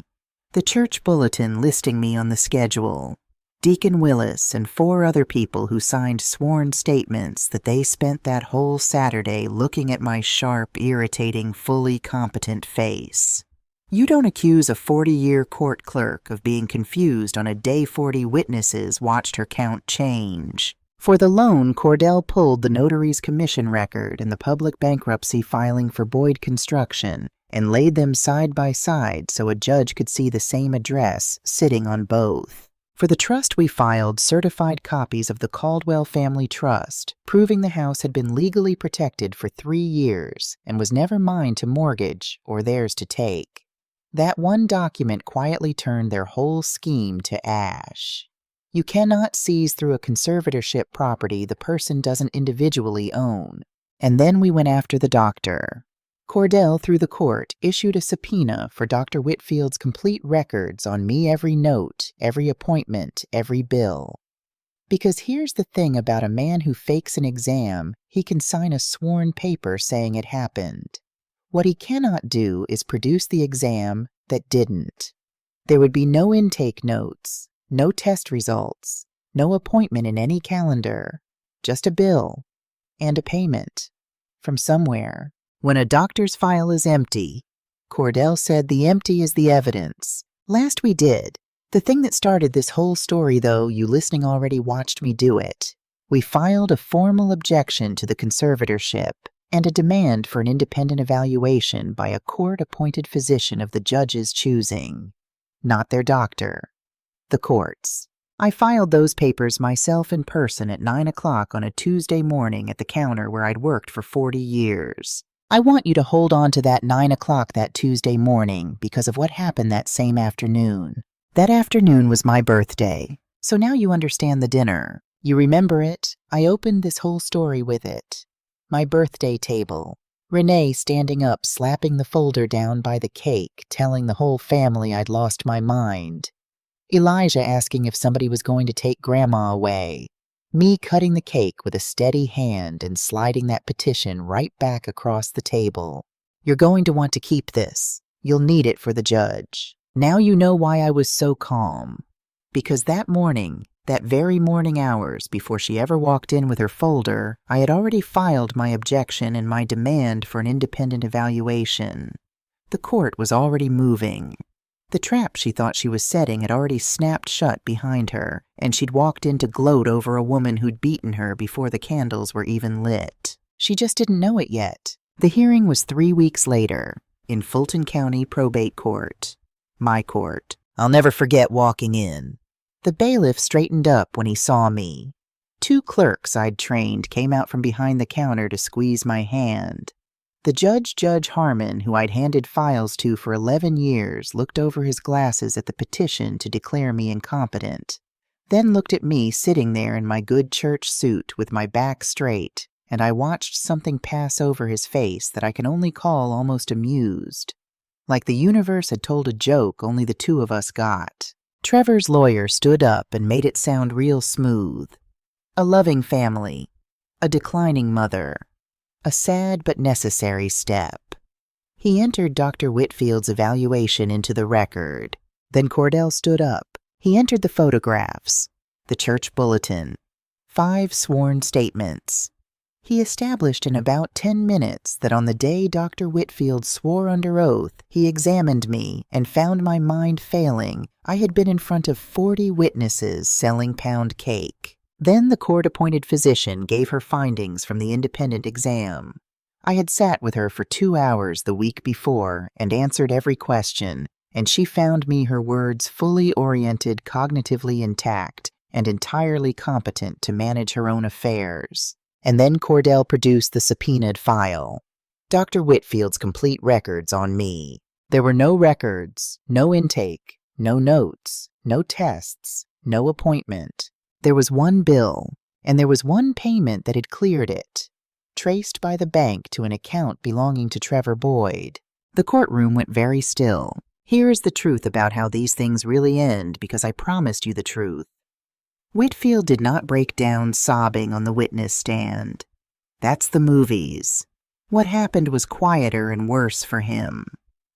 The church bulletin listing me on the schedule. Deacon Willis and 4 other people who signed sworn statements that they spent that whole Saturday looking at my sharp, irritating, fully competent face. You don't accuse a 40-year court clerk of being confused on a day 40 witnesses watched her count change. For the loan, Cordell pulled the notary's commission record and the public bankruptcy filing for Boyd Construction and laid them side by side so a judge could see the same address sitting on both. For the trust, we filed certified copies of the Caldwell Family Trust, proving the house had been legally protected for 3 years and was never mine to mortgage or theirs to take. That one document quietly turned their whole scheme to ash. You cannot seize through a conservatorship property the person doesn't individually own. And then we went after the doctor. Cordell, through the court, issued a subpoena for Dr. Whitfield's complete records on me, every note, every appointment, every bill. Because here's the thing about a man who fakes an exam, he can sign a sworn paper saying it happened. What he cannot do is produce the exam that didn't. There would be no intake notes, no test results, no appointment in any calendar, just a bill and a payment from somewhere. When a doctor's file is empty, Cordell said the empty is the evidence. Last we did. The thing that started this whole story, though, you listening already watched me do it. We filed a formal objection to the conservatorship and a demand for an independent evaluation by a court-appointed physician of the judge's choosing. Not their doctor. The court's. I filed those papers myself in person at 9 o'clock on a Tuesday morning at the counter where I'd worked for 40 years. I want you to hold on to that 9 o'clock that Tuesday morning because of what happened that same afternoon. That afternoon was my birthday, so now you understand the dinner. You remember it? I opened this whole story with it. My birthday table. Renee standing up, slapping the folder down by the cake, telling the whole family I'd lost my mind. Elijah asking if somebody was going to take Grandma away. Me cutting the cake with a steady hand and sliding that petition right back across the table. You're going to want to keep this. You'll need it for the judge. Now you know why I was so calm. Because that morning, that very morning hours before she ever walked in with her folder, I had already filed my objection and my demand for an independent evaluation. The court was already moving. The trap she thought she was setting had already snapped shut behind her, and she'd walked in to gloat over a woman who'd beaten her before the candles were even lit. She just didn't know it yet. The hearing was 3 weeks later, in Fulton County Probate Court. My court. I'll never forget walking in. The bailiff straightened up when he saw me. 2 clerks I'd trained came out from behind the counter to squeeze my hand. The judge, Judge Harmon, who I'd handed files to for 11 years, looked over his glasses at the petition to declare me incompetent, then looked at me sitting there in my good church suit with my back straight, and I watched something pass over his face that I can only call almost amused. Like the universe had told a joke only the 2 of us got. Trevor's lawyer stood up and made it sound real smooth. A loving family. A declining mother. A sad but necessary step. He entered Dr. Whitfield's evaluation into the record. Then Cordell stood up. He entered the photographs, the church bulletin, 5 sworn statements. He established in about 10 minutes that on the day Dr. Whitfield swore under oath he examined me and found my mind failing, I had been in front of 40 witnesses selling pound cake. Then the court-appointed physician gave her findings from the independent exam. I had sat with her for 2 hours the week before and answered every question, and she found me her words fully oriented, cognitively intact, and entirely competent to manage her own affairs. And then Cordell produced the subpoenaed file. Dr. Whitfield's complete records on me. There were no records, no intake, no notes, no tests, no appointment. There was one bill, and there was one payment that had cleared it, traced by the bank to an account belonging to Trevor Boyd. The courtroom went very still. Here is the truth about how these things really end, because I promised you the truth. Whitfield did not break down sobbing on the witness stand. That's the movies. What happened was quieter and worse for him.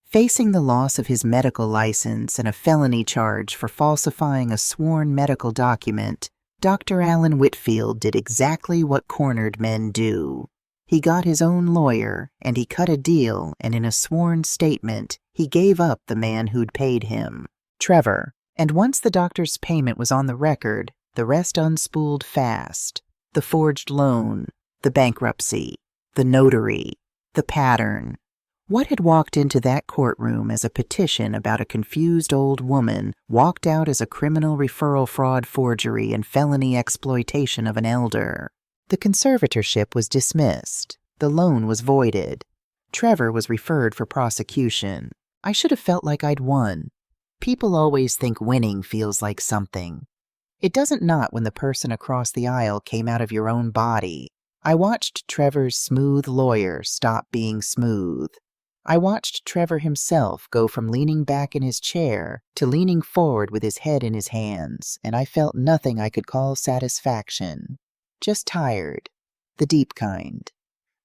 Facing the loss of his medical license and a felony charge for falsifying a sworn medical document, Dr. Alan Whitfield did exactly what cornered men do. He got his own lawyer, and he cut a deal, and in a sworn statement, he gave up the man who'd paid him, Trevor. And once the doctor's payment was on the record, the rest unspooled fast. The forged loan, the bankruptcy, the notary, the pattern. What had walked into that courtroom as a petition about a confused old woman walked out as a criminal referral fraud forgery and felony exploitation of an elder. The conservatorship was dismissed. The loan was voided. Trevor was referred for prosecution. I should have felt like I'd won. People always think winning feels like something. It doesn't not when the person across the aisle came out of your own body. I watched Trevor's smooth lawyer stop being smooth. I watched Trevor himself go from leaning back in his chair to leaning forward with his head in his hands, and I felt nothing I could call satisfaction. Just tired. The deep kind.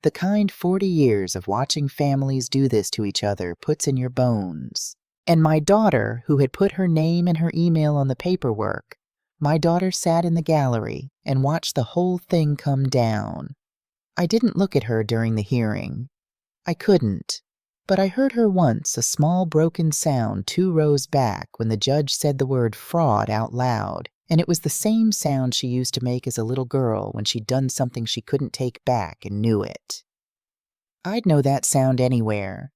The kind 40 years of watching families do this to each other puts in your bones. And my daughter, who had put her name and her email on the paperwork, my daughter sat in the gallery and watched the whole thing come down. I didn't look at her during the hearing. I couldn't. But I heard her once, a small broken sound 2 rows back when the judge said the word fraud out loud, and it was the same sound she used to make as a little girl when she'd done something she couldn't take back and knew it. I'd know that sound anywhere.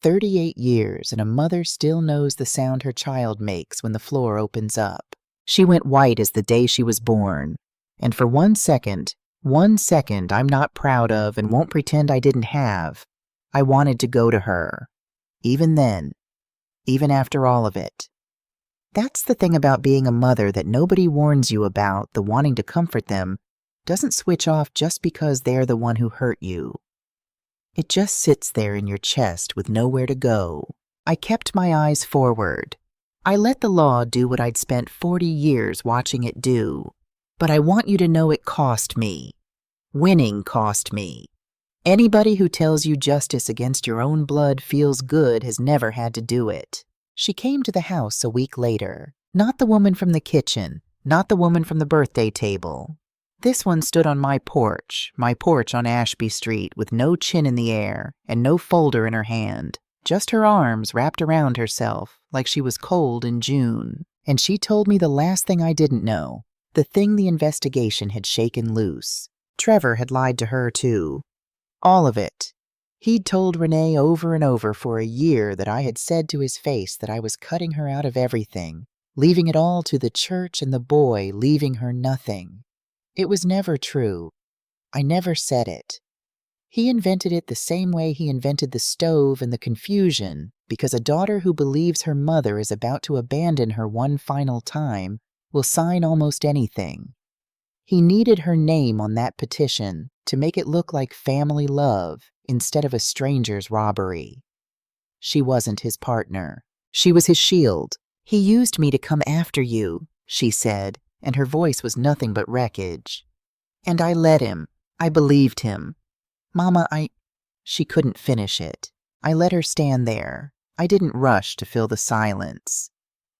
38 years, and a mother still knows the sound her child makes when the floor opens up. She went white as the day she was born, and for 1 second I'm not proud of and won't pretend I didn't have, I wanted to go to her. Even then. Even after all of it. That's the thing about being a mother that nobody warns you about, the wanting to comfort them doesn't switch off just because they're the one who hurt you. It just sits there in your chest with nowhere to go. I kept my eyes forward. I let the law do what I'd spent 40 years watching it do. But I want you to know it cost me. Winning cost me. Anybody who tells you justice against your own blood feels good has never had to do it. She came to the house a week later. Not the woman from the kitchen, not the woman from the birthday table. This one stood on my porch on Ashby Street, with no chin in the air and no folder in her hand, just her arms wrapped around herself like she was cold in June. And she told me the last thing I didn't know, the thing the investigation had shaken loose. Trevor had lied to her too. All of it. He'd told Renee over and over for a year that I had said to his face that I was cutting her out of everything, leaving it all to the church and the boy, leaving her nothing. It was never true. I never said it. He invented it the same way he invented the stove and the confusion, because a daughter who believes her mother is about to abandon her one final time will sign almost anything. He needed her name on that petition to make it look like family love instead of a stranger's robbery. She wasn't his partner. She was his shield. He used me to come after you, she said, and her voice was nothing but wreckage. And I let him. I believed him. Mama, She couldn't finish it. I let her stand there. I didn't rush to fill the silence.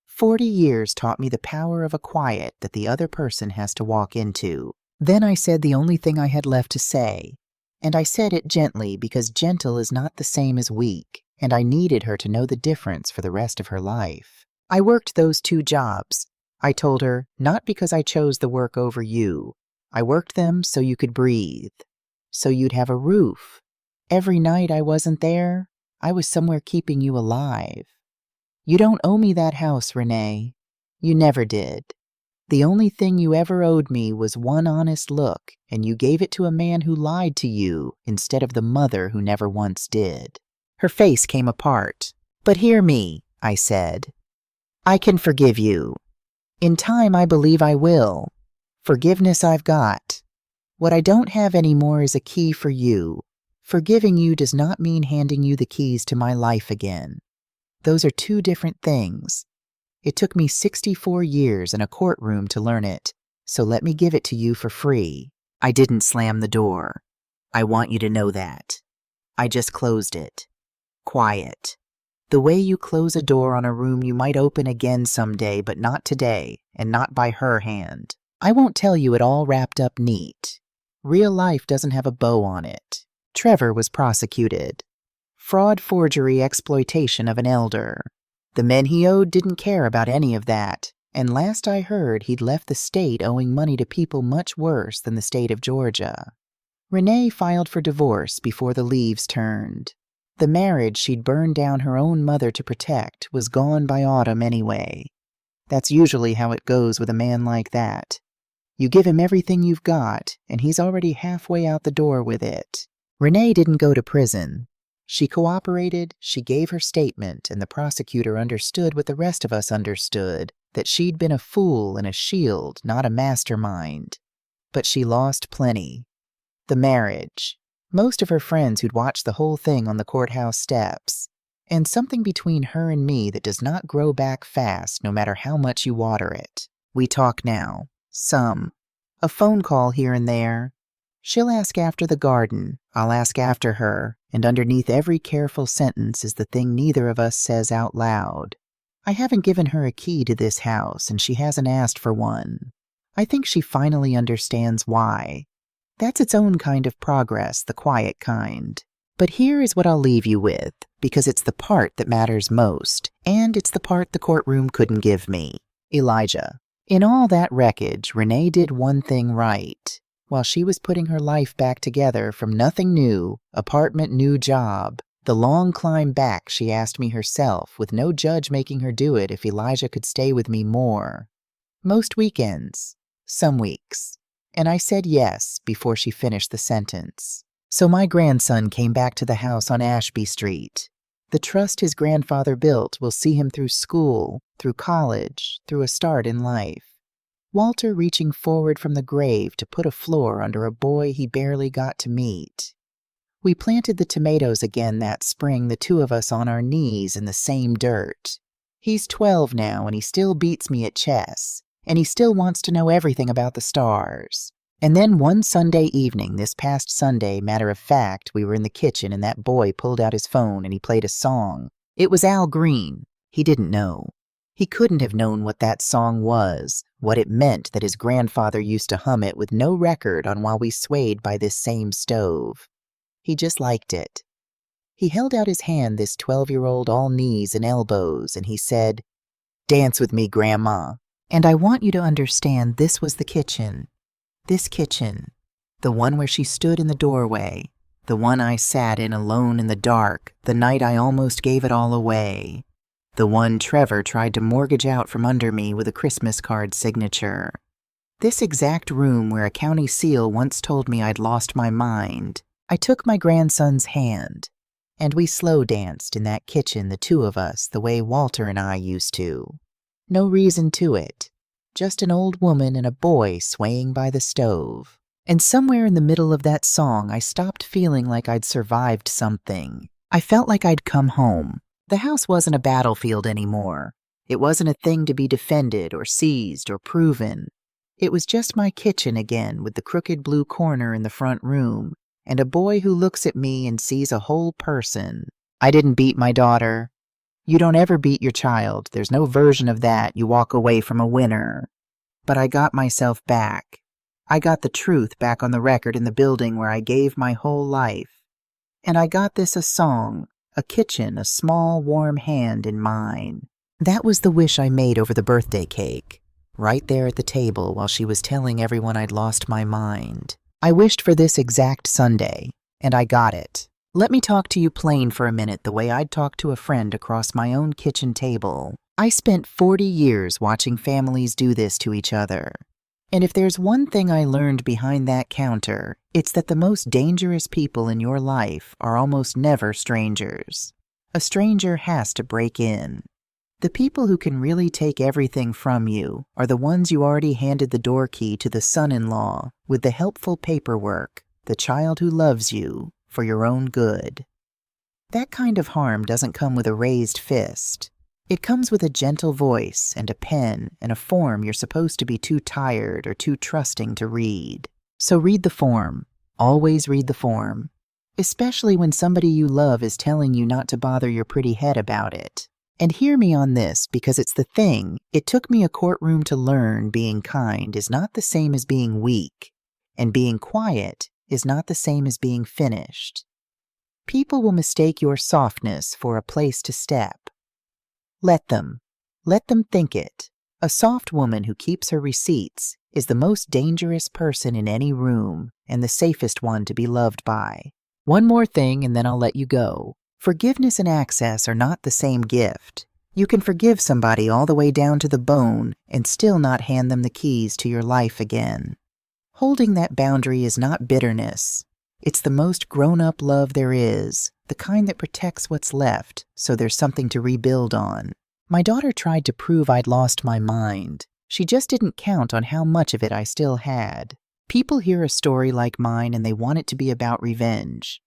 40 years taught me the power of a quiet that the other person has to walk into. Then I said the only thing I had left to say, and I said it gently because gentle is not the same as weak, and I needed her to know the difference for the rest of her life. I worked those 2 jobs. I told her, not because I chose the work over you. I worked them so you could breathe, so you'd have a roof. Every night I wasn't there, I was somewhere keeping you alive. You don't owe me that house, Renee. You never did. The only thing you ever owed me was one honest look, and you gave it to a man who lied to you instead of the mother who never once did. Her face came apart. But hear me, I said. I can forgive you. In time, I believe I will. Forgiveness I've got. What I don't have anymore is a key for you. Forgiving you does not mean handing you the keys to my life again. Those are 2 different things. It took me 64 years in a courtroom to learn it, so let me give it to you for free. I didn't slam the door. I want you to know that. I just closed it. Quiet. The way you close a door on a room you might open again someday, but not today, and not by her hand. I won't tell you it all wrapped up neat. Real life doesn't have a bow on it. Trevor was prosecuted. Fraud, forgery, exploitation of an elder. The men he owed didn't care about any of that, and last I heard he'd left the state owing money to people much worse than the state of Georgia. Renee filed for divorce before the leaves turned. The marriage she'd burned down her own mother to protect was gone by autumn anyway. That's usually how it goes with a man like that. You give him everything you've got, and he's already halfway out the door with it. Renee didn't go to prison. She cooperated, she gave her statement, and the prosecutor understood what the rest of us understood, that she'd been a fool and a shield, not a mastermind. But she lost plenty. The marriage. Most of her friends who'd watched the whole thing on the courthouse steps. And something between her and me that does not grow back fast no matter how much you water it. We talk now. Some. A phone call here and there. She'll ask after the garden, I'll ask after her, and underneath every careful sentence is the thing neither of us says out loud. I haven't given her a key to this house, and she hasn't asked for one. I think she finally understands why. That's its own kind of progress, the quiet kind. But here is what I'll leave you with, because it's the part that matters most, and it's the part the courtroom couldn't give me. Elijah. In all that wreckage, Renee did one thing right. While she was putting her life back together from nothing new, apartment, new job, the long climb back she asked me herself, with no judge making her do it if Elijah could stay with me more. Most weekends. Some weeks. And I said yes before she finished the sentence. So my grandson came back to the house on Ashby Street. The trust his grandfather built will see him through school, through college, through a start in life. Walter reaching forward from the grave to put a floor under a boy he barely got to meet. We planted the tomatoes again that spring, the 2 of us on our knees in the same dirt. He's 12 now, and he still beats me at chess, and he still wants to know everything about the stars. And then one Sunday evening, this past Sunday, matter of fact, we were in the kitchen and that boy pulled out his phone and he played a song. It was Al Green. He didn't know. He couldn't have known what that song was, what it meant that his grandfather used to hum it with no record on while we swayed by this same stove. He just liked it. He held out his hand, this 12-year-old, all knees and elbows, and he said, "Dance with me, Grandma." And I want you to understand this was the kitchen. This kitchen. The one where she stood in the doorway. The one I sat in alone in the dark, the night I almost gave it all away. The one Trevor tried to mortgage out from under me with a Christmas card signature. This exact room where a county seal once told me I'd lost my mind. I took my grandson's hand, and we slow danced in that kitchen, the 2 of us, the way Walter and I used to. No reason to it. Just an old woman and a boy swaying by the stove. And somewhere in the middle of that song, I stopped feeling like I'd survived something. I felt like I'd come home. The house wasn't a battlefield anymore. It wasn't a thing to be defended or seized or proven. It was just my kitchen again, with the crooked blue corner in the front room, and a boy who looks at me and sees a whole person. I didn't beat my daughter. You don't ever beat your child. There's no version of that. You walk away from a winner. But I got myself back. I got the truth back on the record in the building where I gave my whole life. And I got this a song, a kitchen, a small warm hand in mine. That was the wish I made over the birthday cake, right there at the table while she was telling everyone I'd lost my mind. I wished for this exact Sunday, and I got it. Let me talk to you plain for a minute the way I'd talk to a friend across my own kitchen table. I spent 40 years watching families do this to each other. And if there's one thing I learned behind that counter, it's that the most dangerous people in your life are almost never strangers. A stranger has to break in. The people who can really take everything from you are the ones you already handed the door key to the son-in-law with the helpful paperwork, the child who loves you, for your own good. That kind of harm doesn't come with a raised fist. It comes with a gentle voice and a pen and a form you're supposed to be too tired or too trusting to read. So read the form. Always read the form. Especially when somebody you love is telling you not to bother your pretty head about it. And hear me on this, because it's the thing. It took me a courtroom to learn being kind is not the same as being weak, and being quiet is not the same as being finished. People will mistake your softness for a place to step. Let them. Let them think it. A soft woman who keeps her receipts is the most dangerous person in any room and the safest one to be loved by. One more thing and then I'll let you go. Forgiveness and access are not the same gift. You can forgive somebody all the way down to the bone and still not hand them the keys to your life again. Holding that boundary is not bitterness. It's the most grown-up love there is, the kind that protects what's left so there's something to rebuild on. My daughter tried to prove I'd lost my mind. She just didn't count on how much of it I still had. People hear a story like mine and they want it to be about revenge.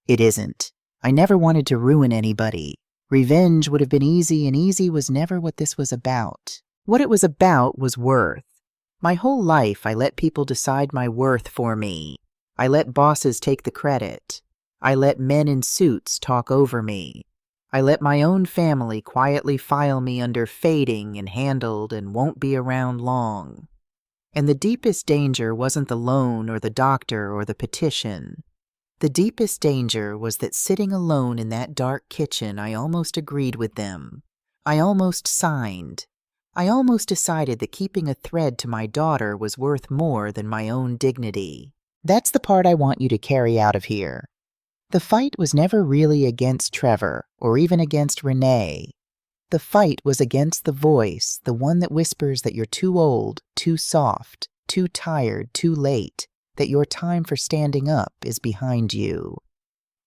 It isn't. I never wanted to ruin anybody. Revenge would have been easy, and easy was never what this was about. What it was about was worth. My whole life I let people decide my worth for me. I let bosses take the credit. I let men in suits talk over me. I let my own family quietly file me under fading and handled and won't be around long. And the deepest danger wasn't the loan or the doctor or the petition. The deepest danger was that sitting alone in that dark kitchen I almost agreed with them. I almost signed. I almost decided that keeping a thread to my daughter was worth more than my own dignity. That's the part I want you to carry out of here. The fight was never really against Trevor or even against Renee. The fight was against the voice, the one that whispers that you're too old, too soft, too tired, too late, that your time for standing up is behind you.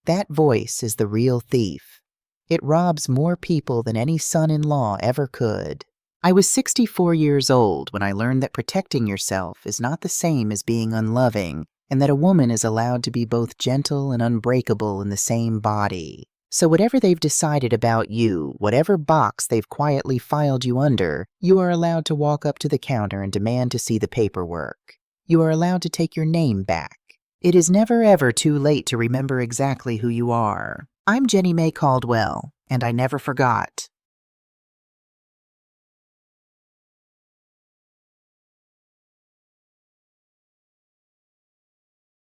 That voice is the real thief. It robs more people than any son-in-law ever could. I was 64 years old when I learned that protecting yourself is not the same as being unloving, and that a woman is allowed to be both gentle and unbreakable in the same body. So whatever they've decided about you, whatever box they've quietly filed you under, you are allowed to walk up to the counter and demand to see the paperwork. You are allowed to take your name back. It is never ever too late to remember exactly who you are. I'm Jenny Mae Caldwell, and I never forgot.